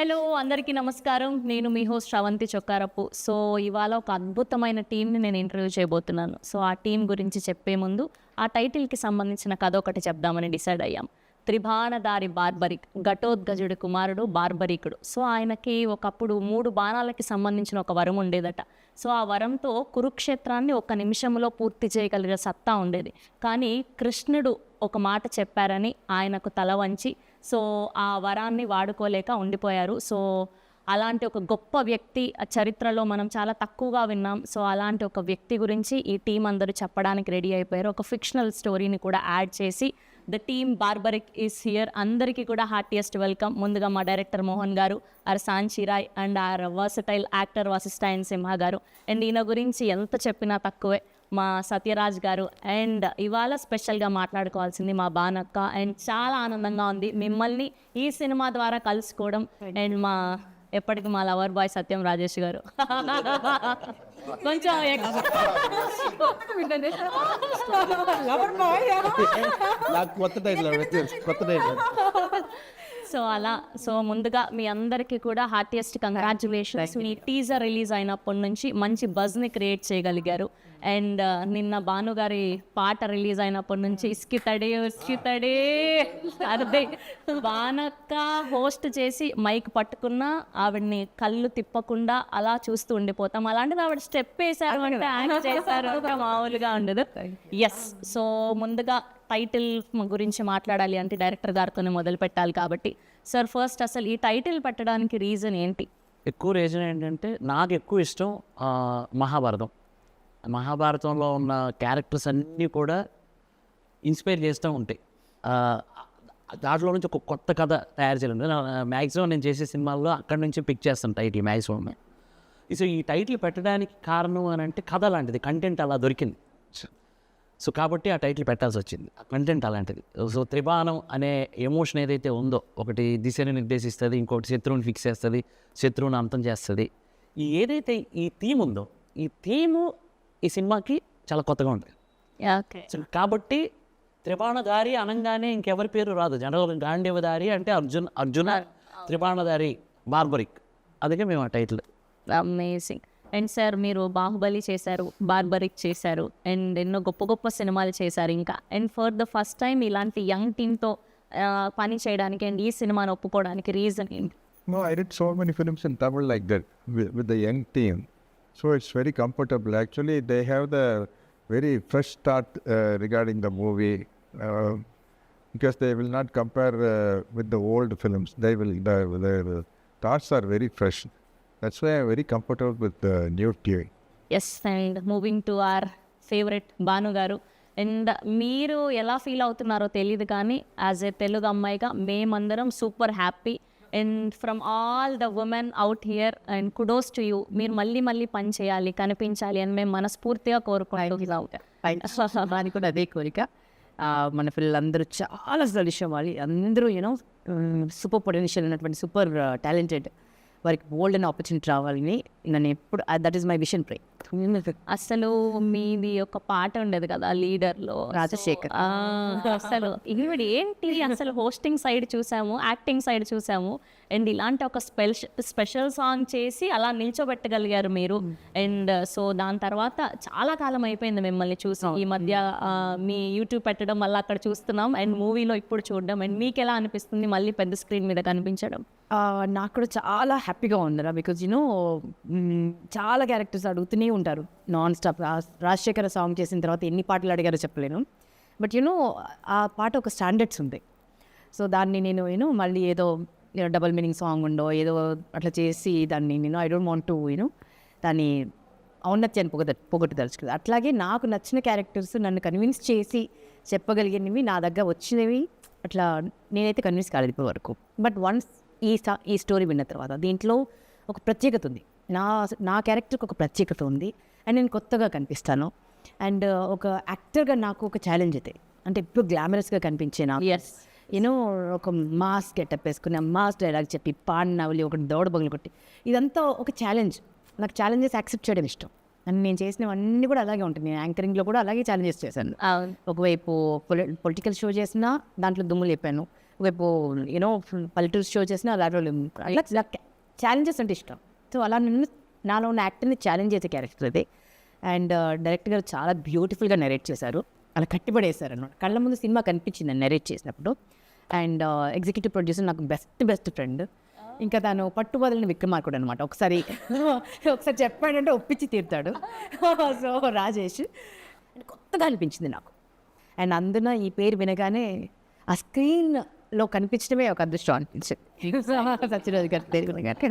Hello అందరికీ నమస్కారం. నేను మీ హోస్ట్ శ్రవంతి చొక్కారపు. సో ఇవాళ ఒక అద్భుతమైన టీమ్‌ని నేను ఇంటర్వ్యూ చేయబోతున్నాను. సో ఆ టీమ్ గురించి చెప్పే ముందు ఆ టైటిల్‌కి సంబంధించిన కథ ఒకటి చెప్దామని డిసైడ్ అయ్యాం. త్రిబాణధారి బార్బరిక్, ఘటోత్కచుడి కుమారుడు బార్బరికుడు. సో ఆయనకి ఒకప్పుడు 3 బాణాలకి సంబంధించిన ఒక వరం ఉండేదట. సో ఆ వరంతో కురుక్షేత్రాన్ని ఒక నిమిషంలో పూర్తి చేయగలిగే సత్తా ఉండేది. కానీ కృష్ణుడు ఒక మాట చెప్పారని ఆయనకు తల వంచి సో ఆ వరాన్ని వాడుకోలేక ఉండిపోయారు. సో అలాంటి ఒక గొప్ప వ్యక్తి చరిత్రలో మనం చాలా తక్కువగా విన్నాం. సో అలాంటి ఒక వ్యక్తి గురించి ఈ టీం అందరూ చెప్పడానికి రెడీ అయిపోయారు. ఒక ఫిక్షనల్ స్టోరీని కూడా యాడ్ చేసి the team Barbarik is here. అందరికీ కూడా హార్టియెస్ట్ వెల్కమ్. ముందుగా మా director Mohan garu, our Sanchi Rai and our versatile actor Vasishta and Simha garu. And ఈయన గురించి ఎంత చెప్పినా తక్కువే మా సత్యరాజ్ గారు. అండ్ ఇవాళ స్పెషల్గా మాట్లాడుకోవాల్సింది మా బానక్క. అండ్ చాలా ఆనందంగా ఉంది మిమ్మల్ని ఈ సినిమా ద్వారా కలుసుకోవడం. అండ్ మా ఎప్పటికి మా లవర్ బాయ్ సత్యం రాజేష్ గారు కొంచెం నాకు కొత్త టైటిల్ సో అలా సో ముందుగా మీ అందరికీ కూడా హార్టియెస్ట్ కంగ్రాచులేషన్స్. మీ టీజర్ రిలీజ్ అయినప్పటి నుంచి మంచి బజ్ని క్రియేట్ చేయగలిగారు. అండ్ నిన్న భానుగారి పాట రిలీజ్ అయినప్పటి నుంచి ఇస్కితడే అదే బానక్క హోస్ట్ చేసి మైక్ పట్టుకున్నా ఆవిడ్ని కళ్ళు తిప్పకుండా అలా చూస్తూ ఉండిపోతాం. అలాంటిది ఆవిడ స్టెప్ వేశారు అంటే యాక్ట్ చేశారు అంటే మామూలుగా ఉండదు. ఎస్, సో ముందుగా టైటిల్ గురించి మాట్లాడాలి అంటే డైరెక్టర్ గారితోనే మొదలు పెట్టాలి కాబట్టి సార్ ఫస్ట్ అసలు ఈ టైటిల్ పెట్టడానికి రీజన్ ఏంటి? ఎక్కువ రీజన్ ఏంటంటే నాకు ఎక్కువ ఇష్టం మహాభారతంలో ఉన్న క్యారెక్టర్స్ అన్నీ కూడా ఇన్స్పైర్ చేస్తూ ఉంటాయి. దాంట్లో నుంచి ఒక కొత్త కథ తయారు చేయాలి. మ్యాక్సిమం నేను చేసే సినిమాల్లో అక్కడి నుంచి పిక్ చేస్తాను టైటిల్ మ్యాక్సిమం. సో ఈ టైటిల్ పెట్టడానికి కారణం అని అంటే కథ లాంటిది, కంటెంట్ అలా దొరికింది. సో కాబట్టి ఆ టైటిల్ పెట్టాల్సి వచ్చింది. ఆ కంటెంట్ అలాంటిది. సో త్రిబాణం అనే ఎమోషన్ ఏదైతే ఉందో, ఒకటి దిశని నిర్దేశిస్తుంది, ఇంకోటి శత్రువుని ఫిక్స్ చేస్తుంది, శత్రువుని అంతం చేస్తుంది. ఏదైతే ఈ థీమ్ ఉందో, ఈ థీము ఈ సినిమాకి చాలా కొత్తగా ఉంటుంది. సో కాబట్టి త్రిబాణధారి అనగానే ఇంకెవరి పేరు రాదు. జనరల్ గాంధీవధారి అంటే అర్జున త్రిబాణధారి బార్బరిక్, అందుకే మేము ఆ టైటిల్. అమేజింగ్. అండ్ సార్ మీరు బాహుబలి చేశారు, బార్బరిక్ చేశారు, అండ్ ఎన్నో గొప్ప గొప్ప సినిమాలు చేశారు ఇంకా. And for the first time ఇలాంటి యంగ్ టీమ్తో పని చేయడానికి అండ్ ఈ సినిమాని ఒప్పుకోవడానికి రీజన్ ఏంటి? No, I did so many films in Tamil like that with the young team. So it's very comfortable. Actually, they have the very fresh start regarding the movie because they will not compare with the old films. They will the thoughts are very fresh. That's why I'm very comfortable with the new team. Yes, and moving to our favourite Bhanu garu. అండ్ మీరు ఎలా feel అవుతున్నారో తెలియదు కానీ as a Telugu అమ్మాయిగా మేమందరం super happy. And from all the women out here and kudos to you. మీరు మళ్ళీ మళ్ళీ పని చేయాలి, కనిపించాలి అని మేము మనస్ఫూర్తిగా కోరుకుంటున్నాం. దాని కూడా అదే కోరిక. మన పిల్లలందరూ చాలా సలిషం వాళ్ళు అందరూ యూనో సూపర్ పొటెన్షియల్ ఉన్నటువంటి సూపర్ టాలెంటెడ్, వారికి బోల్డ్ అండ్ ఆపర్చునిటీ రావాలని నన్ను ఎప్పుడు దట్ ఈస్ మై విషన్ ప్రే. అసలు మీది ఒక పాట ఉండేది కదా లీడర్లో, రాజశేఖర్. అసలు ఈవిడ ఏంటి అసలు హోస్టింగ్ సైడ్ చూసాము, యాక్టింగ్ సైడ్ చూసాము, అండ్ ఇలాంటి ఒక స్పెషల్ సాంగ్ చేసి అలా నిల్చోబెట్టగలిగారు మీరు. అండ్ సో దాని తర్వాత చాలా కాలం అయిపోయింది మిమ్మల్ని చూసి. ఈ మధ్య మీ యూట్యూబ్ పెట్టడం వల్ల అక్కడ చూస్తున్నాం అండ్ మూవీలో ఇప్పుడు చూడడం. అండ్ మీకు ఎలా అనిపిస్తుంది మళ్ళీ పెద్ద స్క్రీన్ మీద కనిపించడం? నాకు కూడా చాలా హ్యాపీగా ఉందిరా. బికాజ్ యూనో చాలా క్యారెక్టర్స్ అడుగుతూనే ఉంటారు నాన్ స్టాప్. రాజశేఖర సాంగ్ చేసిన తర్వాత ఎన్ని పాటలు అడిగారో చెప్పలేను. బట్ యూనో ఆ పాట ఒక స్టాండర్డ్స్ ఉంది. సో దాన్ని నేను మళ్ళీ ఏదో డబల్ మీనింగ్ సాంగ్ ఉండో ఏదో అట్లా చేసి దాన్ని ఐ డోంట్ వాంట్ టు దాన్ని ఔన్నత్యాన్ని పొగొట్టదలుచుకుంది. అట్లాగే నాకు నచ్చిన క్యారెక్టర్స్ నన్ను కన్విన్స్ చేసి చెప్పగలిగినవి నా దగ్గర వచ్చినవి. అట్లా నేనైతే కన్విన్స్ కాలేదు ఇప్పటి వరకు. బట్ వన్స్ ఈ స్టోరీ విన్న తర్వాత దీంట్లో ఒక ప్రత్యేకత ఉంది. నా క్యారెక్టర్కి ఒక ప్రత్యేకత ఉంది అండ్ నేను కొత్తగా కనిపిస్తాను. అండ్ ఒక యాక్టర్గా నాకు ఒక ఛాలెంజ్ అయితే అంటే ఇప్పుడు గ్లామరస్గా కనిపించే నాకు యూనో ఒక మాస్ గెటప్ వేసుకుని మాస్ డైలాగ్ చెప్పి పాడినవలి ఒకటి దౌడ బగులు కొట్టి ఇదంతా ఒక ఛాలెంజ్. నాకు ఛాలెంజెస్ యాక్సెప్ట్ చేయడం ఇష్టం. అండ్ నేను చేసినవన్నీ కూడా అలాగే ఉంటుంది. నేను యాంకరింగ్లో కూడా అలాగే ఛాలెంజెస్ చేశాను. ఒకవైపు పొలిటికల్ షో చేసినా దాంట్లో దుమ్ము లేపాను, వైపు యూనో పల్లెటూరు షో చేసిన అలాంటి వాళ్ళు ఇలా ఛాలెంజెస్ అంటే ఇష్టం. సో అలా నన్ను నాలో ఉన్న యాక్టర్ని ఛాలెంజ్ చేసే క్యారెక్టర్ అది. అండ్ డైరెక్టర్ గారు చాలా బ్యూటిఫుల్గా నెరేట్ చేశారు, అలా కట్టిపడేశారు అనమాట. కళ్ళ ముందు సినిమా కనిపించింది నెరేట్ చేసినప్పుడు. అండ్ ఎగ్జిక్యూటివ్ ప్రొడ్యూసర్ నాకు బెస్ట్ ఫ్రెండ్, ఇంకా తను పట్టుబదలని విక్రమార్కుడు అనమాట. ఒకసారి చెప్పాడంటే ఒప్పించి తీరుతాడు. సో రాజేష్ కొత్తగా అనిపించింది నాకు. అండ్ అందున ఈ పేరు వినగానే ఆ స్క్రీన్లో కనిపించడమే ఒక అదృష్టం అనిపించింది. సత్యరాజ్ గారి పేరు వినగానే.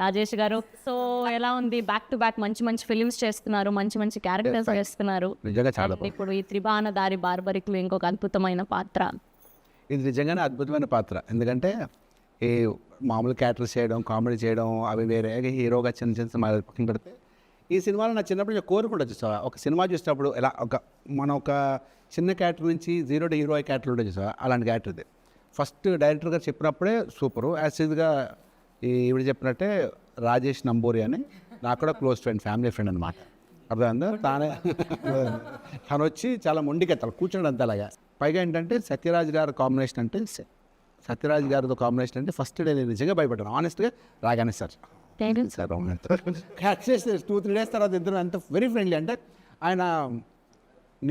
రాజేష్ గారు, సో ఎలా ఉంది? బ్యాక్ టు బ్యాక్ మంచి మంచి ఫిలిమ్స్ చేస్తున్నారు, మంచి మంచి క్యారెక్టర్స్ చేస్తున్నారు. నిజంగా చాలా And ఇప్పుడు ఈ త్రిబాణ దారి బార్బరిక్లో ఇంకొక అద్భుతమైన పాత్ర. ఇది నిజంగానే అద్భుతమైన పాత్ర. ఎందుకంటే ఈ మామూలు క్యారెక్టర్స్ చేయడం, కామెడీ చేయడం అవి వేరే, హీరోగా చిన్న చిన్న సినిమాలు పక్కన పెడితే ఈ సినిమాలో నా చిన్నప్పుడు నేను కోరుకుంటా చూసావా, ఒక సినిమా చూసినప్పుడు ఎలా మనం ఒక చిన్న క్యారెక్టర్ నుంచి జీరో టు హీరో క్యారెక్టర్ ఉంటుంది చూసావా, అలాంటి క్యారెక్టర్ ఇది. ఫస్ట్ డైరెక్టర్ గారు చెప్పినప్పుడే సూపరు. యాసిడ్గా ఈవిడ చెప్పినట్టే రాజేష్ నంబూరి అని నాకు కూడా క్లోజ్ ఫ్రెండ్, ఫ్యామిలీ ఫ్రెండ్ అనమాట. అర్థమైందా? తను వచ్చి చాలా మొండికెత్తాలి, కూర్చోండి అంత అలాగా. పైగా ఏంటంటే సత్యరాజ్ గారి కాంబినేషన్ అంటే సత్యరాజ్ గారితో కాంబినేషన్ అంటే ఫస్ట్ డే నేను నిజంగా భయపడ్డాను ఆనెస్ట్గా. రాగానే సార్ కట్ చేస్తే 2-3 days తర్వాత ఇద్దరు అంత వెరీ ఫ్రెండ్లీ. అంటే ఆయన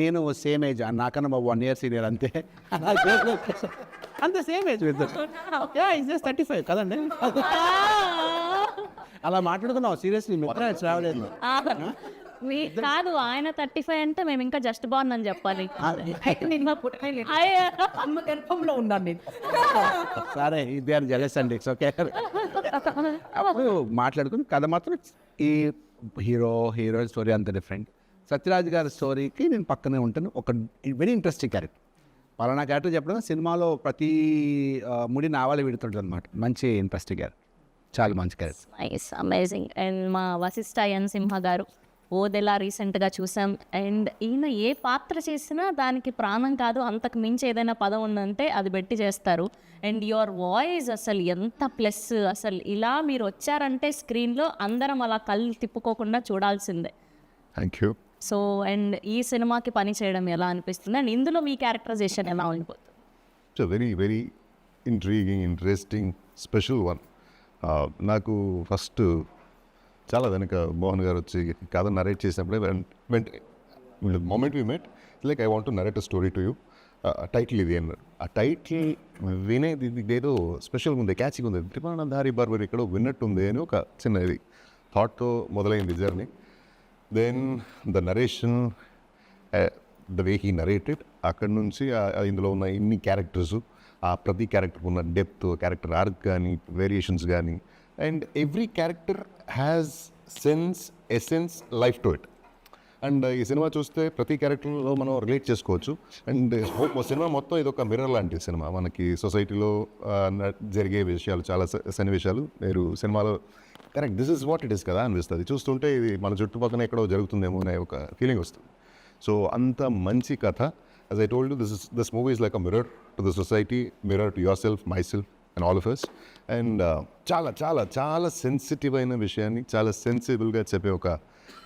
నేను సేమ్ ఏజ్, నాకన్నా 1 year సీనియర్ అంతే, అంత సేమ్ ఏజ్ ఇద్దరు. ఇస్ జస్ట్ 35 కదండి. అలా మాట్లాడుకున్నావు సీరియస్లీ, రావలేదు. కాదు, ఆయన 35 అంటే మేము ఇంకా జస్ట్ బాగుంది అని చెప్పాలి. అమ్మ గర్భంలో ఉన్నాను నేను. సరే ఇది అని జలస్ అండి, ఇట్స్ ఓకే. అప్పుడు మాట్లాడుకుని కథ మాత్రం ఈ హీరోయిన్ స్టోరీ అంత డిఫరెంట్. సత్యరాజ్ గారి స్టోరీకి నేను పక్కనే ఉంటాను. ఒక వెరీ ఇంట్రెస్టింగ్ క్యారెక్టర్, పలానా క్యారెక్టర్ చెప్పడం సినిమాలో ప్రతి ముడి నావాలు విడుతుంటుంది అనమాట. మంచి ఇంట్రెస్టింగ్ క్యారెక్టర్, చాలా మంచి క్యారెక్టర్. Nice, amazing. అండ్ మా వశిష్ఠ ఎన్ సింహ గారు ఓదెలా రీసెంట్గా చూసాం. అండ్ ఈయన ఏ పాత్ర చేసినా దానికి ప్రాణం కాదు, అంతకు మించి ఏదైనా పదం ఉందంటే అది పెట్టి చేస్తారు. అండ్ యువర్ వాయిస్ అసలు ఎంత ప్లస్, అసలు ఇలా మీరు వచ్చారంటే స్క్రీన్లో అందరం అలా కళ్ళు తిప్పుకోకుండా చూడాల్సిందే. Thank you. సో అండ్ ఈ సినిమాకి పని చేయడం ఎలా అనిపిస్తుంది, అండ్ ఇందులో మీ క్యారెక్టరైజేషన్ ఎలా ఉండిపోతుంది? It's very very intriguing, interesting, special one. నాకు ఫస్ట్ చాలా వెనక మోహన్ గారు వచ్చి కథ నరేట్ చేసినప్పుడే వెంటనే moment we met like I want to narrate a story to you, title ఇది అన్నారు. ఆ టైటిల్ వినేది ఏదో స్పెషల్గా ఉంది, క్యాచ్గా ఉంది, త్రిబాణ దారి బార్బరి ఎక్కడో విన్నట్టుంది అని ఒక చిన్న ఇది థాట్తో మొదలైంది journey. Then the narration, the way he narrated, అక్కడి నుంచి ఇందులో ఉన్న ఇన్ని క్యారెక్టర్స్, ఆ ప్రతి క్యారెక్టర్ ఉన్న డెప్త్, క్యారెక్టర్ ఆర్క్ కానీ, వేరియేషన్స్ కానీ, and every character has sense, essence, life to it. And ఈ సినిమా చూస్తే ప్రతి క్యారెక్టర్లో మనం రిలేట్ చేసుకోవచ్చు. అండ్ సినిమా మొత్తం ఇది ఒక మిర్రర్ లాంటి సినిమా. మనకి సొసైటీలో జరిగే విషయాలు, చాలా సన్నివేశాలు మీరు సినిమాలో correct this is what it is కదా అనిపిస్తుంది. చూస్తుంటే ఇది మన చుట్టుపక్కల ఎక్కడో జరుగుతుందేమో అనే ఒక ఫీలింగ్ వస్తుంది. సో అంత మంచి కథ. As I told you, this movie is like a mirror to the society, mirror to your self, my self and all of us. And చాలా చాలా చాలా సెన్సిటివ్ అయిన విషయాన్ని చాలా సెన్సిబుల్గా చెప్పే ఒక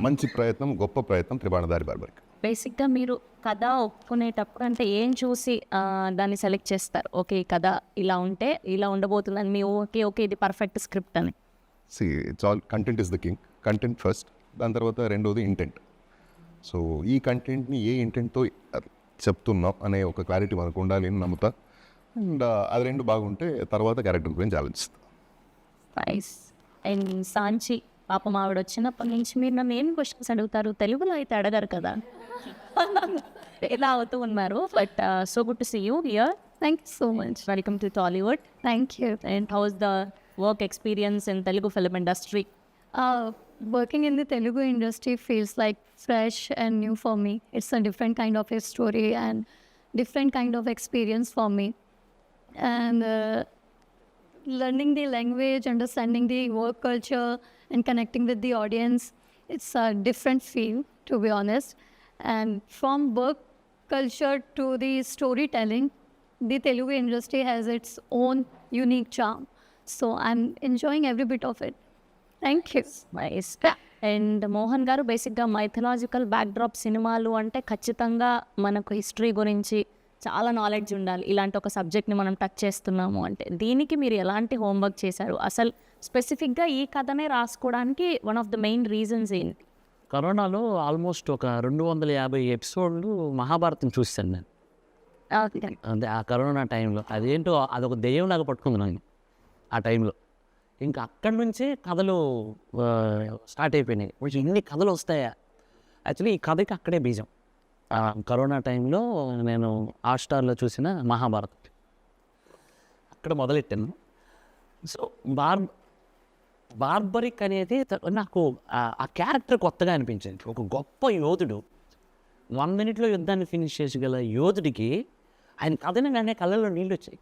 మంచి ప్రయత్నం, గొప్ప ప్రయత్నం త్రిబాణ దారి బార్బరికి. బేసిక్గా మీరు కథ ఒప్పుకునేటప్పుడు అంటే ఏం చూసి దాన్ని సెలెక్ట్ చేస్తారు? ఓకే, ఈ కథ ఇలా ఉంటే ఇలా ఉండబోతుందని మీ ఓకే ఇది పర్ఫెక్ట్ స్క్రిప్ట్ అని. See, it's all content is the king. Content first. దాని తర్వాత రెండోది ఇంటెంట్. సో ఈ కంటెంట్ని ఏ ఇంటెంట్తో చెప్తున్నాం అనే ఒక క్లారిటీ మనకు ఉండాలి అని నమ్ముతా. అండ్ అది రెండు బాగుంటే తర్వాత క్యారెక్టర్ గురించి ఆలోచిస్తాం. నైస్. అండ్ సాంచి పాపం ఆవిడ వచ్చినప్పటి నుంచి మీరు నన్ను ఏం క్వశ్చన్స్ అడుగుతారు, తెలుగులో అయితే అడగారు కదా, ఎలా అవుతూ ఉన్నారు. But so good to see you here. Thank you so much. Welcome to Tollywood. Thank you. And how's the work experience in Telugu film industry? Working in the Telugu industry feels like fresh and new for me. It's a different kind of a story and different kind of experience for me. And learning the language, understanding the work culture and connecting with the audience, it's a different feel, to be honest. And from work culture to the storytelling, the Telugu industry has its own unique charm. So I'm enjoying every bit of it. Thank you. Nice. And Mohan గారు, బేసిక్గా mythological backdrop సినిమాలు అంటే ఖచ్చితంగా మనకు history గురించి చాలా knowledge ఉండాలి ఇలాంటి ఒక సబ్జెక్ట్ని మనం టచ్ చేస్తున్నాము అంటే. దీనికి మీరు ఎలాంటి హోంవర్క్ చేశారు? అసలు స్పెసిఫిక్గా ఈ కథనే రాసుకోవడానికి one of the main reasons ఏంటి? కరోనాలో ఆల్మోస్ట్ ఒక 250 ఎపిసోడ్లు మహాభారతం చూశాను నేను. అంటే ఆ కరోనా టైంలో అదేంటో అదొక దెయ్యంలాగా పట్టుకుంది నాకు ఆ టైంలో. ఇంకా అక్కడి నుంచే కథలు స్టార్ట్ అయిపోయినాయి. కొంచెం ఇన్ని కథలు వస్తాయా? యాక్చువల్లీ ఈ కథకి అక్కడే బీజం. కరోనా టైంలో నేను హాట్‌స్టార్‌లో చూసిన మహాభారతం అక్కడ మొదలెట్టాను. సో బార్బరిక్ అనేది నాకు ఆ క్యారెక్టర్ కొత్తగా అనిపించింది. ఒక గొప్ప యోధుడు 1 మినిట్లో యుద్ధాన్ని ఫినిష్ చేసగల యోధుడికి ఆయన కథనగానే కళ్ళలో నీళ్ళు వచ్చాయి.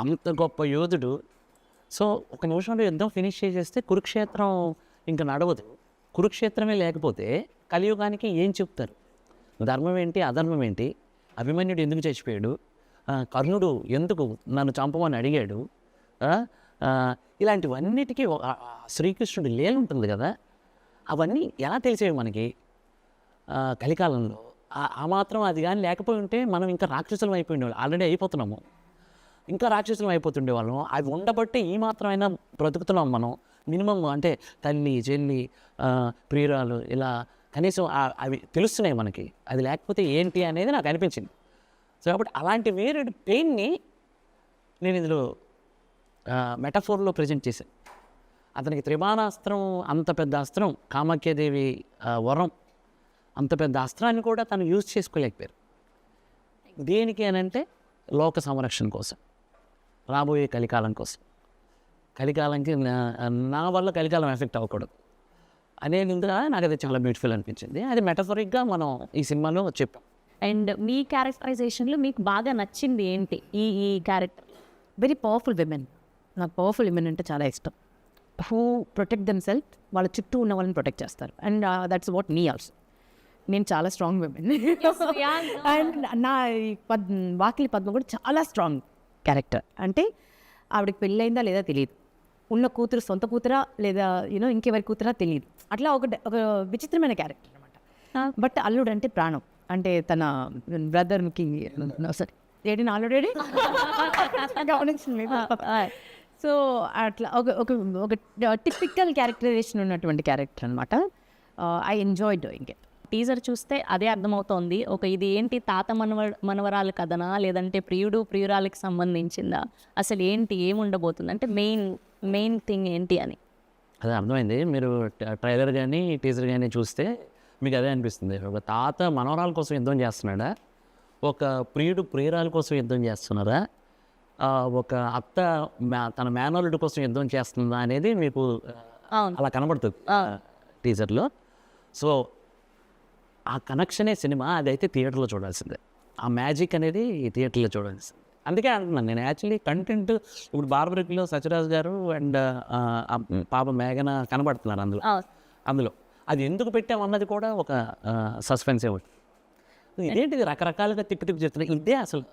అంత గొప్ప యోధుడు. సో ఒక నిమిషంలో యుద్ధం ఫినిష్ చేసేస్తే కురుక్షేత్రం ఇంకా నడవదు. కురుక్షేత్రమే లేకపోతే కలియుగానికి ఏం చెప్తారు? ధర్మం ఏంటి, అధర్మం ఏంటి, అభిమన్యుడు ఎందుకు చచ్చిపోయాడు, కర్ణుడు ఎందుకు నన్ను చంపమని అడిగాడు, ఇలాంటివన్నిటికీ శ్రీకృష్ణుడి లీల ఉంటుంది కదా, అవన్నీ ఎలా తెలిసేవి మనకి కలికాలంలో? ఆ మాత్రం అది కానీ లేకపోయి ఉంటే మనం ఇంకా రాక్షసులం అయిపోయిండేవాళ్ళం. ఆల్రెడీ అయిపోతున్నాము, ఇంకా రాక్షసులం అయిపోతుండేవాళ్ళం. అవి ఉండబట్టే ఈ మాత్రమైనా బ్రతుకుతున్నాం మనం. మినిమం అంటే తల్లి, చెల్లి, ప్రియురాలు, ఇలా కనీసం అవి తెలుస్తున్నాయి మనకి. అది లేకపోతే ఏంటి అనేది నాకు అనిపించింది. సో కాబట్టి అలాంటి వేరే పెయిన్ని నేను ఇందులో మెటఫోర్లో ప్రజెంట్ చేశాను. అతనికి త్రిబాణాస్త్రం, అంత పెద్ద అస్త్రం, కామాఖ్యాదేవి వరం, అంత పెద్ద అస్త్రాన్ని కూడా తను యూజ్ చేసుకోలేకపోయారు. దేనికి అని అంటే లోక సంరక్షణ కోసం, రాబోయే కలికాలం కోసం. కలికాలంకి నా వల్ల కలికాలం ఎఫెక్ట్ అవ్వకూడదు అనేది ఉందా, నాకు అది చాలా బ్యూటిఫుల్ అనిపించింది. అది మెటఫరిక్గా మనం ఈ సినిమాలో చెప్పాం. అండ్ మీ క్యారెక్టరైజేషన్లో మీకు బాగా నచ్చింది ఏంటి ఈ క్యారెక్టర్? Very powerful women. నాకు పవర్ఫుల్ విమెన్ అంటే చాలా ఇష్టం. హూ ప్రొటెక్ట్ దెమ్ సెల్ఫ్, వాళ్ళ చుట్టూ ఉన్న వాళ్ళని ప్రొటెక్ట్ చేస్తారు. And that's what me also. నేను చాలా స్ట్రాంగ్ విమెన్. అండ్ నా వాకిలి పద్మ కూడా చాలా స్ట్రాంగ్ క్యారెక్టర్. అంటే ఆవిడకి పెళ్ళయిందా లేదా తెలియదు, ఉన్న కూతురు సొంత కూతురా లేదా ఇంకెవరి కూతురా తెలియదు. అట్లా ఒక విచిత్రమైన క్యారెక్టర్ అనమాట. బట్ అల్లుడు అంటే ప్రాణం. అంటే తన బ్రదర్కి సరే ఏడి ఆల్రెడీ గమనించింది. సో అట్లా ఒక టిపికల్ క్యారెక్టరైజేషన్ ఉన్నటువంటి క్యారెక్టర్ అనమాట. I enjoy doing it. Teaser చూస్తే అదే అర్థమవుతోంది. ఇది ఏంటి, తాత మనవరాలు కథనా లేదంటే ప్రియుడు ప్రియురాలకి సంబంధించిందా, అసలు ఏంటి, ఏముండబోతుంది అంటే మెయిన్ థింగ్ ఏంటి అని అదే అర్థమైంది. మీరు ట్రైలర్ కానీ టీజర్ కానీ చూస్తే మీకు అదే అనిపిస్తుంది. ఒక తాత మనవరాల కోసం యుద్ధం చేస్తున్నాడా, ఒక ప్రియుడు ప్రియురాల కోసం యుద్ధం చేస్తున్నారా, ఒక అత్త తన మేనల్లుడి కోసం యుద్ధం చేస్తుందా అనేది మీకు అలా కనబడుతుంది టీజర్లో. సో ఆ కనెక్షనే సినిమా. అదైతే థియేటర్లో చూడాల్సిందే. ఆ మ్యాజిక్ అనేది థియేటర్లో చూడాల్సిందే. అందుకే అంటున్నాను నేను. యాక్చువల్లీ కంటెంట్ ఇప్పుడు బార్బరిక్లో సత్యరాజ్ గారు అండ్ పాప మేఘన కనబడుతున్నారు అందులో. అది ఎందుకు పెట్టామన్నది కూడా ఒక సస్పెన్సే ఉంటుంది. ఇదేంటిది రకరకాలుగా తిప్పి చెప్తున్నారు. ఇదే అసలు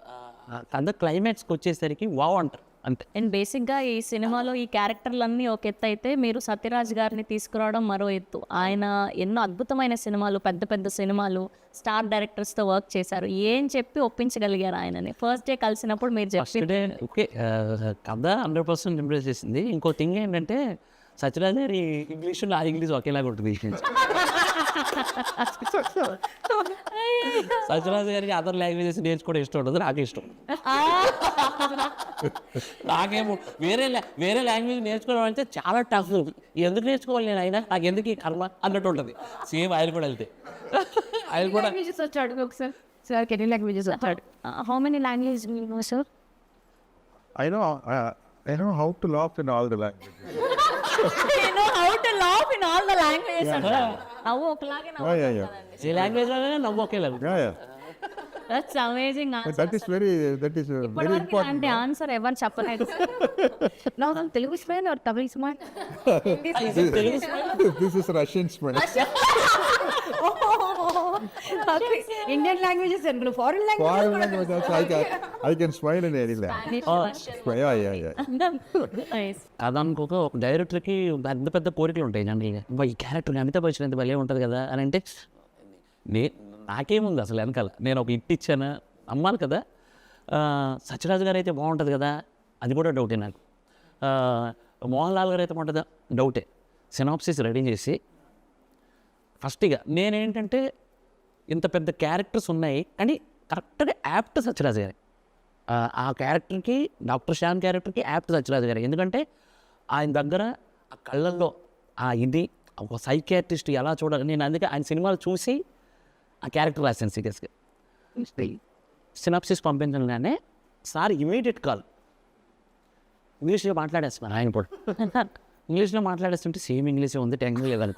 కథ క్లైమాక్స్కి వచ్చేసరికి వావ్ అంటారు అంతే. అండ్ బేసిక్గా ఈ సినిమాలో ఈ క్యారెక్టర్లన్నీ ఒక ఎత్తు అయితే, మీరు సత్యరాజ్ గారిని తీసుకురావడం మరో ఎత్తు. ఆయన ఎన్నో అద్భుతమైన సినిమాలు, పెద్ద పెద్ద సినిమాలు, స్టార్ డైరెక్టర్స్తో వర్క్ చేశారు. ఏం చెప్పి ఒప్పించగలిగారు ఆయనని? ఫస్ట్ డే కలిసినప్పుడు మీరు చెప్పి ఓకే కథ 100% ఇంప్రెస్ చేసింది. ఇంకో థింగ్ ఏంటంటే సత్యరాజ్ గారి ఇంగ్లీషు నా ఇంగ్లీష్ ఒకేలాగా ఉంటుంది. సత్యరాజ్ గారికి అదర్ లాంగ్వేజెస్ నేర్చుకోవడం ఇష్టం ఉండదు, నాకు ఇష్టం. నాకేమో వేరే లాంగ్వేజ్ నేర్చుకోవడం అంటే చాలా టఫ్. ఎందుకు నేర్చుకోవాలి నేను, అయినా నాకు ఎందుకు ఈ కర్మ అన్నట్టు ఉంటుంది. సేమ్ ఆయన కూడా వెళ్తే ఆయన కూడా వచ్చాడు ఒకసారి. సార్ ఎన్ని లాంగ్వేజెస్ వచ్చాడు? How many language sir? I know how to laugh in all the languages. నవ్వు ఒకలాగే Yeah. ఏ లాంగ్వేజ్లోనే నవ్వు ఒకేలాగా. Yeah. That's amazing. But that is very important. అంటే ఆన్సర్ ఎవరు చెప్పలేదు. నాకు Telugu smile are Tamil smile? This is Russian smile. Indian languages అనుకున్నా, foreign Foreign language also I can smile in any language. Yeah. అది అనుకోక ఒక డైరెక్టర్కి పెద్ద పెద్ద కోరికలు ఉంటాయి జనరల్గా. ఈ క్యారెక్టర్ అమితాబ్ బచ్చన్ ఎంత భలే ఉంటుంది కదా అని అంటే నాకేముంది అసలు వెనకాల నేను ఒక ఇట్ ఇచ్చాను అమ్మాలి కదా. సత్యరాజు గారు అయితే బాగుంటుంది కదా, అది కూడా డౌటే నాకు. మోహన్ లాల్ గారు అయితే బాగుంటుందా, డౌటే. సినాప్సిస్ రెడీ చేసి ఫస్ట్గా నేనేంటంటే ఇంత పెద్ద క్యారెక్టర్స్ ఉన్నాయి కానీ కరెక్ట్గా యాప్ట్ సత్యరాజు గారి ఆ క్యారెక్టర్కి, డాక్టర్ శ్యామ్ క్యారెక్టర్కి యాప్ట్ సత్యరాజు గారు. ఎందుకంటే ఆయన దగ్గర ఆ కళ్ళల్లో ఆ ఇది ఒక సైకియాట్రిస్ట్ ఎలా చూడాలి, నేను అందుకే ఆయన సినిమాలు చూసి ఆ క్యారెక్టర్ రాశాను సీరియస్గా. సినాప్సిస్ పంపించగానే సార్ ఇమీడియట్ కాల్, ఇంగ్లీష్లో మాట్లాడేస్తున్నారు ఆయన కూడా. ఇంగ్లీష్లో మాట్లాడేస్తుంటే సేమ్ ఇంగ్లీషే ఉంది, టెన్షన్ లేదని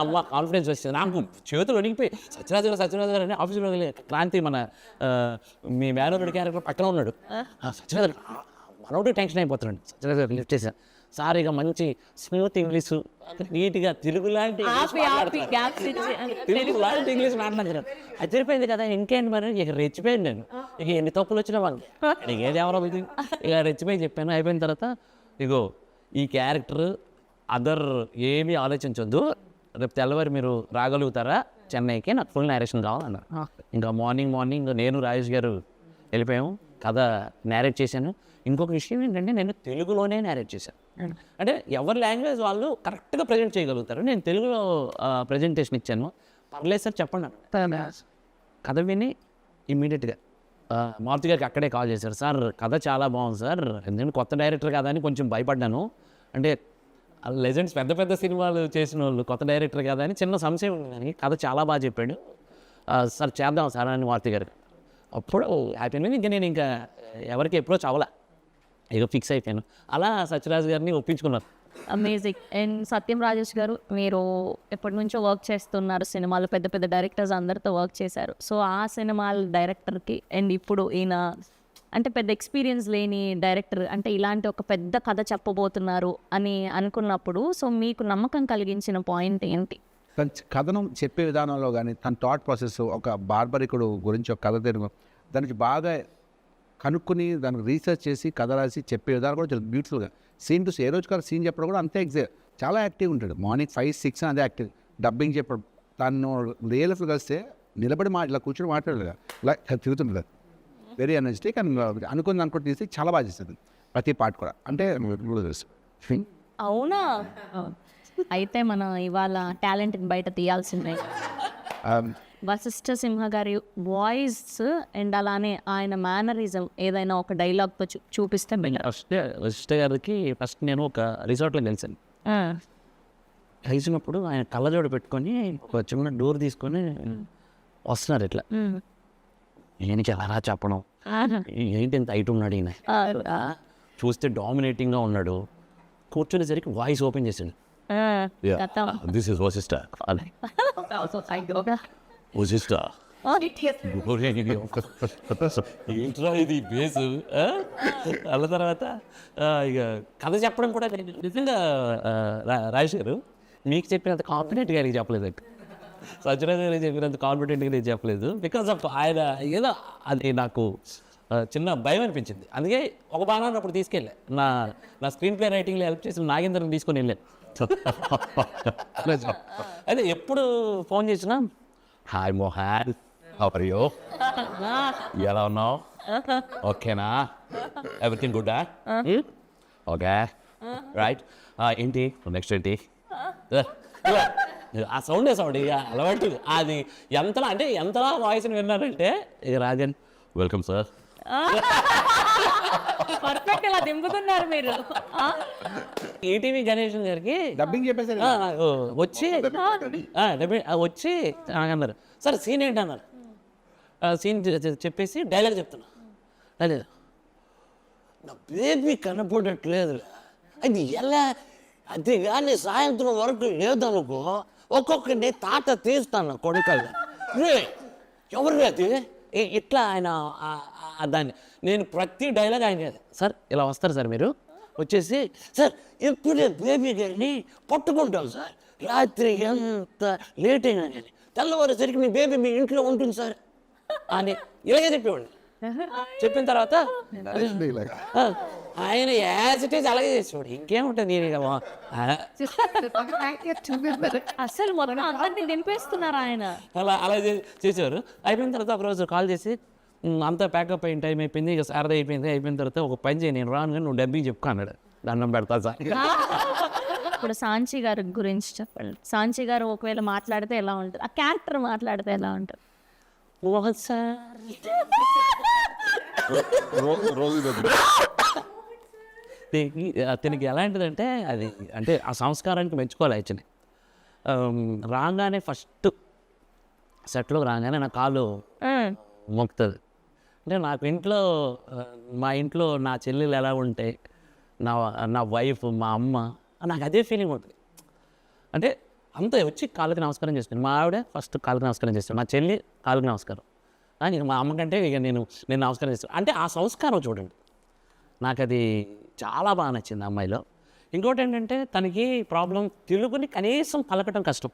అమ్మ కాన్ఫిడెన్స్ వచ్చింది నాకు. చేతులు వణిగిపోయి సత్యరాజు గారు అని ఆఫీస్లో క్రాంతి మన మీ మేనోరుడి క్యారెక్టర్ పక్కన ఉన్నాడు. సత్యరాజు మనోడు టెన్షన్ అయిపోతున్నాడు. సత్యరాజు గారు లిఫ్ట్ చేశాను, సార్ ఇక మంచి స్మూత్ ఇంగ్లీషు నీట్గా తెలుగు లాంటి ఇంగ్లీష్ మాట్లాడుతున్నాను. అది సరిపోయింది కదా, ఇంకేంటి మరి ఇక రెచ్చిపోయింది నేను. ఇక ఎన్ని తప్పులు వచ్చినా వాళ్ళు ఇక ఏది ఎవరో ఇది ఇక రెచ్చిపోయి చెప్పాను. అయిపోయిన తర్వాత ఇగో ఈ క్యారెక్టర్ అదర్ ఏమీ ఆలోచించొద్దు, రేపు తెల్లవారు మీరు రాగలుగుతారా చెన్నైకి, నాకు ఫుల్ నేరేషన్ కావాలన్నారు. ఇంకా మార్నింగ్ నేను రాజేష్ గారు వెళ్ళిపోయాము, కథ నేరేట్ చేశాను. ఇంకొక విషయం ఏంటంటే నేను తెలుగులోనే నేరేట్ చేశాను. అంటే ఎవరి లాంగ్వేజ్ వాళ్ళు కరెక్ట్గా ప్రజెంట్ చేయగలుగుతారు. నేను తెలుగులో ప్రజెంటేషన్ ఇచ్చాను. పర్లేదు సార్ చెప్పండి అన్న. కథ విని ఇమ్మీడియట్గా మారుతి గారికి అక్కడే కాల్ చేశారు, సార్ కథ చాలా బాగుంది సార్, ఎందుకంటే కొత్త డైరెక్టర్ కదా అని కొంచెం భయపడ్డాను. అంటే లెజెండ్స్ పెద్ద సినిమాలు చేసిన వాళ్ళు కొత్త డైరెక్టర్ కదా అని చిన్న సంశయం ఉంది, కానీ కథ చాలా బాగా చెప్పాడు సార్, చేద్దాం సార్ అని మారుతి గారు. అప్పుడు హ్యాపీ అయింది. ఇంకా నేను ఇంకా ఎవరికి అప్రోచ్ అవ్వలే, ఇక ఫిక్స్ అయిపోయాను. అలా సత్యరాజు గారిని ఒప్పించుకున్నారు. అమేజింగ్. అండ్ సత్యం రాజేష్ గారు, మీరు ఎప్పటి నుంచో వర్క్ చేస్తున్నారు, సినిమాలు పెద్ద డైరెక్టర్స్ అందరితో వర్క్ చేశారు. సో ఆ సినిమాల డైరెక్టర్కి అండ్ ఇప్పుడు ఈయన అంటే పెద్ద ఎక్స్పీరియన్స్ లేని డైరెక్టర్ అంటే ఇలాంటి ఒక పెద్ద కథ చెప్పబోతున్నారు అని అనుకున్నప్పుడు సో మీకు నమ్మకం కలిగించిన పాయింట్ ఏంటి? తన కథనం చెప్పే విధానంలో కానీ తన థాట్ ప్రాసెస్, ఒక బార్బరికుడు గురించి ఒక కథ తెలుగు దానికి బాగా కనుక్కొని దానికి రీసెర్చ్ చేసి కథ రాసి చెప్పే విధానం కూడా చాలా బ్యూటిఫుల్గా. సీన్ టు ఏ రోజు కాదు సీన్ చెప్పడం కూడా అంతే చాలా యాక్టివ్ ఉంటాడు. మార్నింగ్ 5-6 అదే యాక్టివ్. డబ్బింగ్ చెప్పడం తను రియల్ లైఫ్లో కలిస్తే నిలబడి ఇలా కూర్చొని మాట్లాడలేదు, ఇలా తిరుగుతుంది. వెరీ ఎనర్జెటిక్ అండ్ అనుకుని తీసి చాలా బాగా చేస్తుంది ప్రతి పార్ట్ కూడా. అంటే అవునా? అయితే మనం ఇవాళ టాలెంట్ బయట తీయాల్సిందే. వశిష్ఠ సింహ గారి వాయిస్ అండ్ అలానే ఆయన మేనరిజం ఏదైనా ఒక డైలాగ్తో చూపిస్తే వశిష్ఠ గారికి ఫస్ట్ నేను ఒక రిసార్ట్లో కలిసాను. కలిసినప్పుడు ఆయన కళ్ళజోడు పెట్టుకొని ఒక చిన్న డోర్ తీసుకొని వస్తున్నారు. ఇట్లా నేను ఎలా చెప్పడం, ఏంటి ఇంత హైట్ ఉన్నాడు ఈయన, చూస్తే డామినేటింగ్గా ఉన్నాడు. కూర్చునేసరికి వాయిస్ ఓపెన్ చేసాడు, దిస్ ఇస్ వశిష్ఠ. వశిష్ఠ ఏంట్రా ఇది బేసు. అన్న తర్వాత ఇక కథ చెప్పడం కూడా నిజంగా రాజేష్ గారు మీకు చెప్పినంత కాన్ఫిడెంట్గా నేను చెప్పలేదు, సత్యరాజు గారికి చెప్పినంత కాన్ఫిడెంట్గా నేను చెప్పలేదు. బికాస్ ఆఫ్ ఆయన ఏదో అది నాకు చిన్న భయం అనిపించింది. అందుకే ఒక బాణాన్ని అప్పుడు తీసుకెళ్ళా, నా స్క్రీన్ ప్లే రైటింగ్లో హెల్ప్ చేసిన నాగేంద్రని తీసుకొని వెళ్ళాను. అయితే ఎప్పుడు ఫోన్ చేసినా hi Mohan, how are you, ఎలా ఉన్నావు, ఓకేనా, ఎవ్రీథింగ్ గుడ్డా, ఓకే రైట్, ఏంటి నెక్స్ట్ ఏంటి, ఆ సౌండ్ ఇక అలవాటు. అది ఎంతలా వాయిస్ని విన్నారంటే ఇక రాజన్ వెల్కమ్ సార్, పర్ఫెక్ట్ ఇలా దింపుతున్నారు మీరు. ఈటీవీ గణేషన్ గారికి డబ్బింగ్ చెప్పేసారు వచ్చి వచ్చి అన్నారు, సార్ సీన్ ఏంటి అన్నారు. సీన్ చెప్పేసి డైలాగ్ చెప్తున్నా, డైలాగ్ నా బేబీ కనపడట్లేదు, అది ఎలా, అది కానీ సాయంత్రం వరకు లేదనుకో ఒక్కొక్కరిని తాత తీస్తాను కొడుకల్లా, ఎవరు అది ఇట్లా ఆయన దాన్ని నేను ప్రతి డైలాగ్ ఆయన సార్ ఇలా వస్తారు సార్, మీరు వచ్చేసి సార్ ఎప్పుడే బేబీ గారిని పట్టుకుంటాం సార్, రాత్రి ఎంత లేట్ అయినా కానీ తెల్లవారేసరికి మీ బేబీ మీ ఇంట్లో ఉంటుంది సార్ అని ఇలాగే చెప్పేవాడిని. చెప్పిన తర్వాత ఆయన యాజ్ ఇట్ ఈజ్ అలాగే చేసేవాడు. ఇంకేముంటుంది నేను ఇక అసలు మొత్తం అందరినీ దింపేస్తున్నారు ఆయన. అలా చేసేవారు. అయిపోయిన తర్వాత ఒకరోజు కాల్ చేసి అంతా ప్యాకప్ అయిన టైం అయిపోయింది, ఇక సారదా అయిపోయిన తర్వాత ఒక పని చేయి, నేను రాను కానీ నువ్వు డబ్బింగ్ చెప్పుకో అన్నాడు. దండం పెడతా సార్. ఇప్పుడు సాంచి గారి గురించి చెప్పండి. సాంచి గారు ఒకవేళ మాట్లాడితే ఎలా ఉంటుంది, ఆ క్యారెక్టర్ మాట్లాడితే ఎలా ఉంటుంది? అతనికి ఎలాంటిదంటే అది అంటే ఆ సంస్కారానికి మెచ్చుకోవాలి. యాక్చువల్లీ రాగానే ఫస్ట్ సెట్లోకి రాగానే నా కాలు మొక్కుతుంది. అంటే నాకు ఇంట్లో మా ఇంట్లో నా చెల్లెలు ఎలా ఉంటే, నా వైఫ్, మా అమ్మ, నాకు అదే ఫీలింగ్ ఉంటుంది. అంటే అంత వచ్చి కాళ్ళకి నమస్కారం చేస్తాను. మా ఆవిడ ఫస్ట్ కాళ్ళకి నమస్కారం చేస్తాను, మా చెల్లి కాళ్ళకి నమస్కారం, ఇక మా అమ్మకంటే ఇక నేను నమస్కారం చేస్తాను. అంటే ఆ సంస్కారం చూడండి, నాకు అది చాలా బాగా నచ్చింది అమ్మాయిలో. ఇంకోటి ఏంటంటే తనకి ప్రాబ్లం తెలుగుని కనీసం పలకటం కష్టం.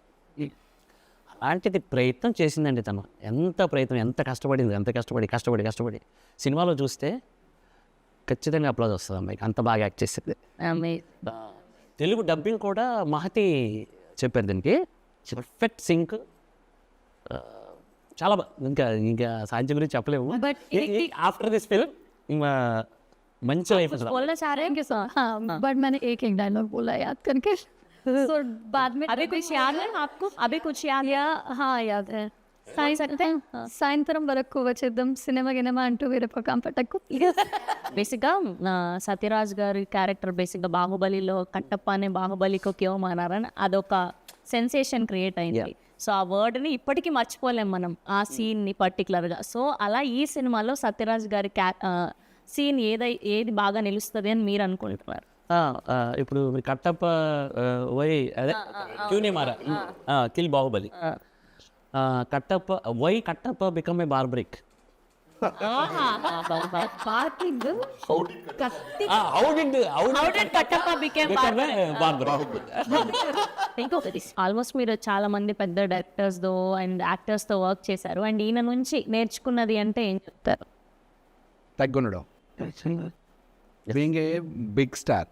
అలాంటిది ప్రయత్నం చేసిందండి తను. ఎంత ప్రయత్నం, ఎంత కష్టపడింది, ఎంత కష్టపడి సినిమాలో చూస్తే ఖచ్చితంగా అప్లాజ్ వస్తుంది అమ్మాయికి, అంత బాగా యాక్ట్ చేసేది. తెలుగు డబ్బింగ్ కూడా మహతి చెప్పారు దీనికి, పర్ఫెక్ట్ సింక్, చాలా బాగా. ఇంకా సాహిత్యం గురించి చెప్పలేము. ఆఫ్టర్ దిస్ ఫిల్మ్ మంచి లైఫ్. बोलना चाह रहे हैं कि हाँ बट मैंने एक डायलॉग बोला याद करके तो बाद में अभी कुछ याद है आपको? अभी कुछ याद? या हाँ याद है సాయంత్రం వరకు వచ్చేద్దాం సినిమా గినిమా అంటూ వేరే పక్కన పట్టకు. బేసిక్గా సత్యరాజ్ గారి క్యారెక్టర్ బేసిక్గా బాహుబలిలో కట్టప్ప అనే బాహుబలికో క్యో మానారని అదొక సెన్సేషన్ క్రియేట్ అయింది. సో ఆ వర్డ్ని ఇప్పటికీ మర్చిపోలేం మనం, ఆ సీన్ని పర్టికులర్గా. సో అలా ఈ సినిమాలో సత్యరాజ్ గారి సీన్ ఏది బాగా నిలుస్తుంది అని మీరు అనుకుంటున్నారు? ఇప్పుడు కట్టప్ప వై అదే క్యూనే మారా kill Baahubali, Kattappa become a Barbarik. Almost మీరు చాలా మంది పెద్ద డైరెక్టర్స్తో అండ్ యాక్టర్స్తో వర్క్ చేశారు, అండ్ ఈయన నుంచి నేర్చుకున్నది అంటే ఏం చెప్తారు? తగ్గుండడం, being a big star,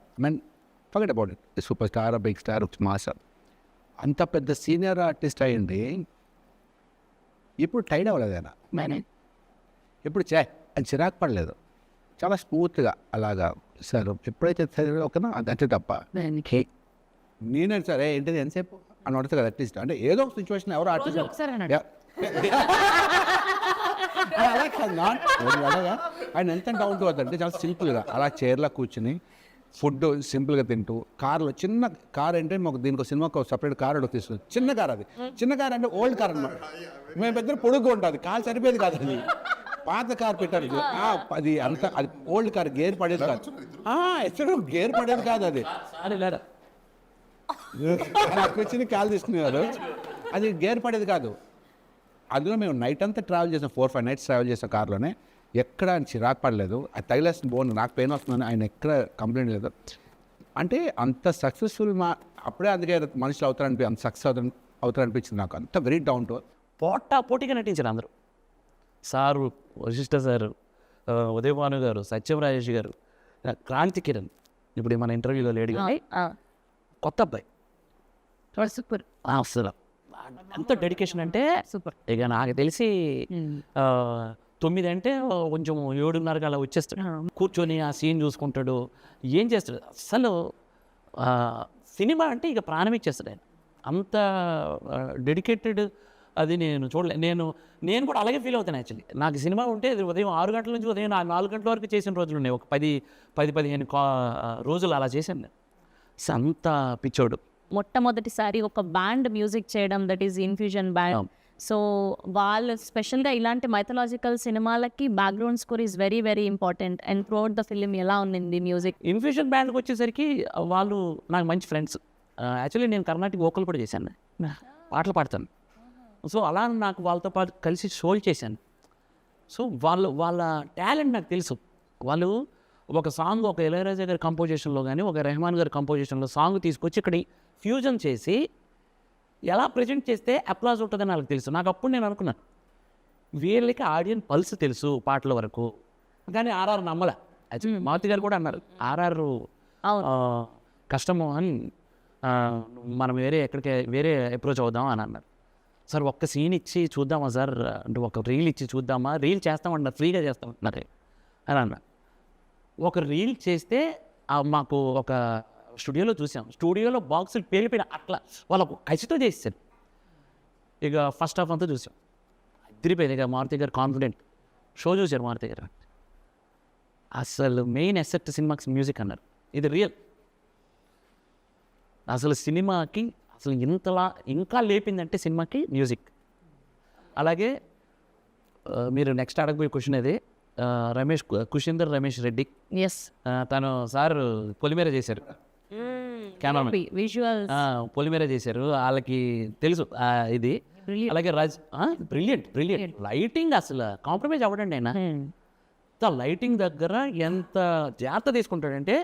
forget about it, super star, big star, master, అంత పెద్ద సీనియర్ ఆర్టిస్ట్ అయ్యింది. ఇప్పుడు టైడ్ అవ్వలేదు ఆయన, ఇప్పుడు అది చిరాకు పడలేదు, చాలా స్మూత్గా అలాగా సార్ ఎప్పుడైతే ఓకేనా అంతే తప్ప నేనే సరే ఏంటిది ఎంతసేపు అని అడుగుతా కదా. అట్లీస్ట్ అంటే ఏదో ఒక సిచ్యువేషన్ ఎవరో ఆర్టిస్ట్ అలాగా ఆయన ఎంత డౌన్ టు అంటే చాలా సింపుల్గా అలా చైర్లో కూర్చుని ఫుడ్ సింపుల్గా తింటూ, కార్లో చిన్న కార్ అంటే మాకు దీనికి సినిమాకు సపరేట్ కార్ అడుగు తీసుకుని, చిన్న కార్, అది చిన్న కార్ అంటే ఓల్డ్ కార్ అనమాట. మేము పెద్ద పొడుగు ఉంటుంది, కార్ సరిపోయేది కాదు, అది పాత కార్ పెట్టారు, అది అంత అది ఓల్డ్ కార్, గేర్ పడేది కాదు, ఎక్కడ గేర్ పడేది కాదు, అది నాకు వచ్చింది కాల్ తీసుకునేవారు, అది గేర్ పడేది కాదు. అందులో మేము నైట్ అంతా ట్రావెల్ చేసాం, 4-5 nights ట్రావెల్ చేసాం కార్లోనే, ఎక్కడ ఆయన చిరాకు పడలేదు. అది తగిలేసిన బోన్ నాకు పెయిన్ వస్తుందని ఆయన ఎక్కడ కంప్లైంట్ లేదు. అంటే అంత సక్సెస్ఫుల్ అప్పుడే అందుకే మనుషులు అంత సక్సెస్ అవుతారనిపించింది నాకు. అంత వెరీ డౌన్ టు పోటీగా నటించారు అందరూ. సారు, వశిష్ఠ సారు, ఉదయభాను గారు, సత్యం రాజేష్ గారు, క్రాంతి కిరణ్, ఇప్పుడు మన ఇంటర్వ్యూలో లేడీ కొత్త అబ్బాయి, సూపర్. అసలు ఎంత డెడికేషన్ అంటే సూపర్. ఇక నాకు తెలిసి 9 అంటే కొంచెం 7:30 అలా వచ్చేస్తాడు, కూర్చొని ఆ సీన్ చూసుకుంటాడు, ఏం చేస్తాడు. అసలు సినిమా అంటే ఇక ప్రాణం ఇచ్చేస్తాడు ఆయన, అంత డెడికేటెడ్. అది నేను చూడలే. నేను కూడా అలాగే ఫీల్ అవుతాను యాక్చువల్లీ. నాకు సినిమా ఉంటే అది ఉదయం 6 గంటల నుంచి ఉదయం 4 గంటల వరకు చేసిన రోజులు ఉన్నాయి, ఒక 10-15 రోజులు అలా చేశాను నేను. అంత పిచ్చోడు. మొట్టమొదటిసారి ఒక బ్యాండ్ మ్యూజిక్ చేయడం, that is infusion band. So వాళ్ళు స్పెషల్గా ఇలాంటి మైథలాజికల్ సినిమాలకి background score is very very important. And throughout the film ఎలా ఉంది మ్యూజిక్? ఇన్ఫ్యూజన్ బ్యాండ్కి వచ్చేసరికి వాళ్ళు నాకు మంచి ఫ్రెండ్స్. యాక్చువల్లీ నేను కర్ణాటక వోకల్ కూడా చేశాను, పాటలు పాడతాను. సో అలా నాకు వాళ్ళతో పాటు కలిసి షోలు చేశాను. సో వాళ్ళ టాలెంట్ నాకు తెలుసు. వాళ్ళు ఒక సాంగ్, ఒక ఇళయరాజా గారి కంపోజిషన్లో కానీ, ఒక రెహమాన్ గారి కంపోజిషన్లో సాంగ్ తీసుకొచ్చి ఇక్కడ ఫ్యూజన్ చేసి ఎలా ప్రజెంట్ చేస్తే అప్లాజ్ ఉంటుందని నాకు తెలుసు. నాకు అప్పుడు నేను అనుకున్నాను వీళ్ళకి ఆడియన్స్ పల్స్ తెలుసు పాటల వరకు, కానీ ఆర్ఆర్ నమ్మలే. మారుతి గారు కూడా అన్నారు ఆర్ఆర్ కష్టం మోహన్, మనం వేరే అప్రోచ్ అవుదాం అని అన్నారు. సార్ ఒక్క సీన్ ఇచ్చి చూద్దామా సార్, అంటే ఒక రీల్ ఇచ్చి చూద్దామా, రీల్ చేస్తామన్నారు, ఫ్రీగా చేస్తామన్నారు అని అన్నారు. ఒక రీల్ చేస్తే మాకు ఒక స్టూడియోలో చూసాం, స్టూడియోలో బాక్సులు పేలిపోయిన అట్లా వాళ్ళకు కసితో చేస్తారు. ఇక ఫస్ట్ హాఫ్ అంతా చూసాం, అదిరిపోయింది. ఇక మారుతి గారు కాన్ఫిడెంట్ షో చూశారు. మారుతి గారు అసలు మెయిన్ ఎసెట్ సినిమాకి మ్యూజిక్ అన్నారు. ఇది రియల్. అసలు సినిమాకి అసలు ఇంతలా ఇంకా లేపిందంటే సినిమాకి మ్యూజిక్. అలాగే మీరు నెక్స్ట్ అడగబోయే క్వశ్చన్ అది కుషిందర్ రమేష్ రెడ్డి. ఎస్, తను సార్ పొలిమేర చేశారు, కెమెరామెన్ విజువల్ పొలిమేర చేశారు, వాళ్ళకి తెలుసు ఇది. అలాగే బ్రిలియంట్ లైటింగ్, అసలు కాంప్రమైజ్ అవ్వడండి ఆయన. లైటింగ్ దగ్గర ఎంత జాగ్రత్త తీసుకుంటాడంటే,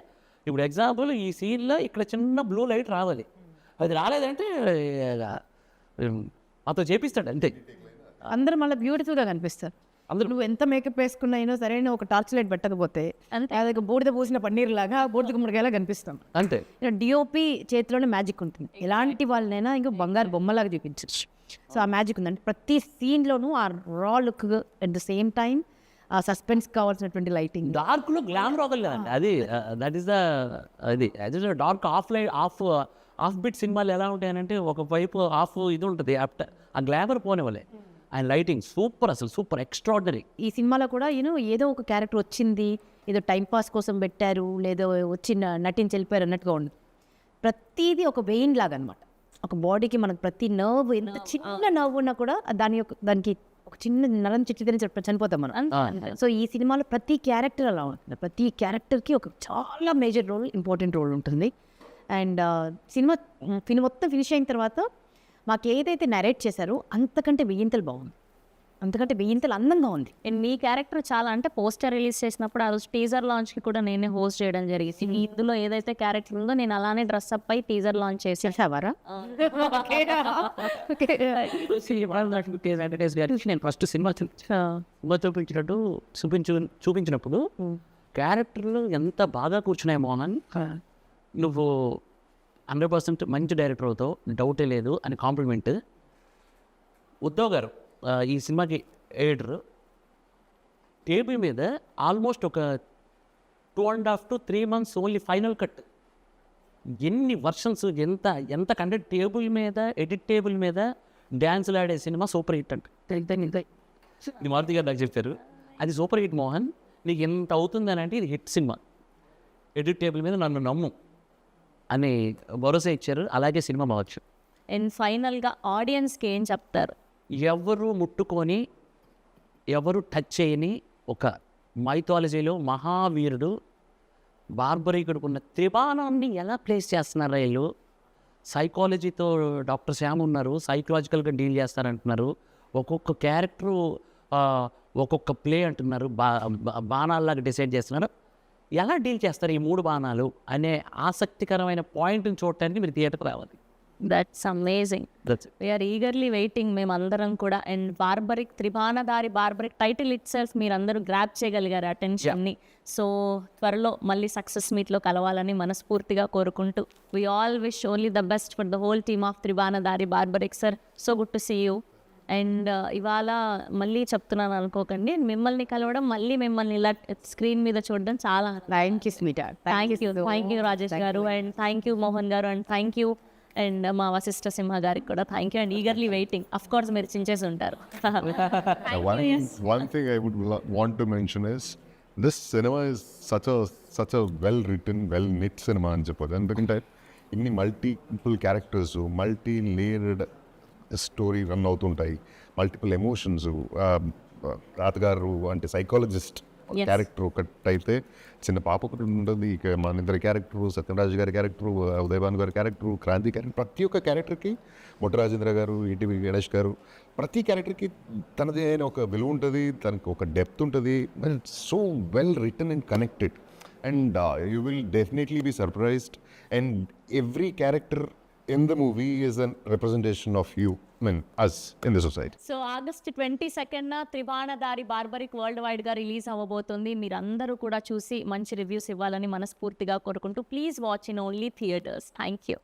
ఇప్పుడు ఎగ్జాంపుల్ ఈ సీన్లో ఇక్కడ చిన్న బ్లూ లైట్ రావాలి, అది రాలేదంటే మాతో చేపిస్తాడు అంతే. అందరూ మళ్ళీ బ్యూటిఫుల్గా కనిపిస్తారు. అందరూ నువ్వు ఎంత మేకప్ వేసుకున్నా అయినా సరైన ఒక టార్చ్ లైట్ పెట్టకపోతే అది బూడిద పూసిన పన్నీర్ లాగా బూడిద గుమ్మడికాయలా కనిపిస్తాం. అంతే. డిఓపి చేతిలోనే మ్యాజిక్ ఉంటుంది. ఎలాంటి వాళ్ళనైనా ఇంకా బంగారు బొమ్మలాగా చూపించచ్చు. సో ఆ మ్యాజిక్ ఉందంటే ప్రతి సీన్లోనూ ఆ రా look at the same time ఆ సస్పెన్స్ కావాల్సినటువంటి లైటింగ్. డార్క్లో గ్లామర్ అవ్వగలదండి అది. దట్ ఈస్ ద అది డార్క్ ఆఫ్ బిట్ సినిమాలు ఎలా ఉంటాయనంటే ఒకవైపు ఆఫ్ ఇది ఉంటుంది, ఆ గ్లామర్ పోనివ్వలే. ఆయన లైటింగ్ సూపర్, అసలు సూపర్ ఎక్స్ట్రాడినరీ. ఈ సినిమాలో కూడా ఏదో ఒక క్యారెక్టర్ వచ్చింది, ఏదో టైంపాస్ కోసం పెట్టారు, లేదో వచ్చి నటించి వెళ్ళిపోయారు అన్నట్టుగా ఉండదు. ప్రతిదీ ఒక వెయిన్ లాగా అనమాట. ఒక బాడీకి మనకు ప్రతి నర్వ్, ఎంత చిన్న నర్వ్ ఉన్నా కూడా దానికి ఒక చిన్న నరం చిట్లితేనే చనిపోతాం మనం. సో ఈ సినిమాలో ప్రతి క్యారెక్టర్ అలా ఉంటుంది. ప్రతి క్యారెక్టర్కి ఒక చాలా మేజర్ రోల్, ఇంపార్టెంట్ రోల్ ఉంటుంది. అండ్ సినిమా మొత్తం ఫినిష్ అయిన తర్వాత మాకు ఏదైతే నరేట్ చేశారో అంతకంటే వెయ్యింతలు బాగుంది, అంతకంటే వెయ్యింతలు అందంగా ఉంది. అండ్ మీ క్యారెక్టర్ చాలా, అంటే పోస్టర్ రిలీజ్ చేసినప్పుడు ఆ రోజు టీజర్ లాంచ్కి కూడా నేనే హోస్ట్ చేయడం జరిగింది. ఇందులో ఏదైతే క్యారెక్టర్ ఉందో నేను అలానే డ్రెస్అప్ అయి టీజర్ లాంచ్ చేసేవారా. నేను ఫస్ట్ సినిమా చూపించినప్పుడు క్యారెక్టర్లు ఎంత బాగా కూర్చున్నాయి మోహన్, నువ్వు 100% మంచి డైరెక్టర్ అవుతావు, డౌటే లేదు అని కాంప్లిమెంట్. ఉద్ధవ్ గారు ఈ సినిమాకి ఎడిటర్, టేబుల్ మీద ఆల్మోస్ట్ ఒక 2.5 to 3 months only final cut, ఎన్ని వర్షన్స్, ఎంత కంటెంట్ టేబుల్ మీద, ఎడిట్ టేబుల్ మీద డ్యాన్సులు ఆడే సినిమా సూపర్ హిట్ అంటే మారుతి గారు నాకు చెప్పారు, అది సూపర్ హిట్ మోహన్, నీకు ఎంత అవుతుందని అంటే ఇది హిట్ సినిమా, ఎడిట్ టేబుల్ మీద నన్ను నమ్ము అని భరోసా ఇచ్చారు. అలాగే సినిమా బావచ్చు. అండ్ ఫైనల్గా ఆడియన్స్కి ఏం చెప్తారు? ఎవరు ముట్టుకొని ఎవరు టచ్ చేయని ఒక మైథాలజీలో మహావీరుడు బార్బరీకుడికి ఉన్న త్రిబాణాన్ని ఎలా ప్లేస్ చేస్తున్నారు వీళ్ళు. సైకాలజీతో డాక్టర్ శ్యామ్ ఉన్నారు, సైకలాజికల్గా డీల్ చేస్తారంటున్నారు. ఒక్కొక్క క్యారెక్టరు ఒక్కొక్క ప్లే అంటున్నారు, బాణాల్లాగా డిసైడ్ చేస్తున్నారు. ఎలా డీల్ చేస్తారు ఈ 3 బాణాలు అనే ఆసక్తికరమైన పాయింట్ని చూడటానికి మీరు థియేటర్కి రావాలి. That's amazing. We are eagerly waiting మేమందరం కూడా. And Barbarik, Tribanadhari Barbarik title itself మీరందరూ గ్రాప్ చేయగలిగారు అటెన్షన్ని. సో త్వరలో మళ్ళీ సక్సెస్ మీట్లో కలవాలని మనస్ఫూర్తిగా కోరుకుంటూ we all wish only the best for the whole team of Tribanadhari Barbarik. Sir, so good to see you. And ఇవాళ మళ్ళీ చెప్తున్నాను అనుకోకండి, మిమ్మల్ని కలవడం, మళ్ళీ మిమ్మల్ని ఇలా స్క్రీన్ మీద చూడడం చాలా థ్యాంక్ యూ రాజేష్ గారు, అండ్ థ్యాంక్ యూ మోహన్ గారు, అండ్ థ్యాంక్ యూ అండ్ మా వశిష్ఠ సింహ గారికి కూడా thank you. And eagerly waiting. Of course మీరు చించేసి ఉంటారు. One thing I would want to mention is this cinema is such a well written, well knit cinema అని చెప్పదు. ఎందుకంటే ఇన్ని multiple characters, multi layered story run అవుతుంటాయి, multiple emotions. తాతగారు అంటే psychologist character ఒకటి అయితే, చిన్న పాప ఒకటి ఉంటుంది, ఇక మన ఇద్దరు క్యారెక్టరు, సత్యరాజు గారి క్యారెక్టరు, ఉదయభాను గారి క్యారెక్టరు, క్రాంతి క్యారెక్టర్, ప్రతి ఒక్క క్యారెక్టర్కి, మొట్టరాజేంద్ర గారు, ఈటీవీ గణేష్ గారు, ప్రతి క్యారెక్టర్కి తనది అయిన ఒక విలువ ఉంటుంది, తనకు ఒక డెప్త్ ఉంటుంది. So well written and connected, and you will definitely be surprised. And every character in the movie is a representation of you. us in the society. So August 22న త్రిబాణధారి బార్బరిక్ వరల్డ్ వైడ్గా రిలీజ్ అవ్వబోతుంది. మీరందరూ కూడా చూసి మంచి reviews ఇవ్వాలని మనస్ఫూర్తిగా కోరుకుంటూ please watch in only theatres. Thank you.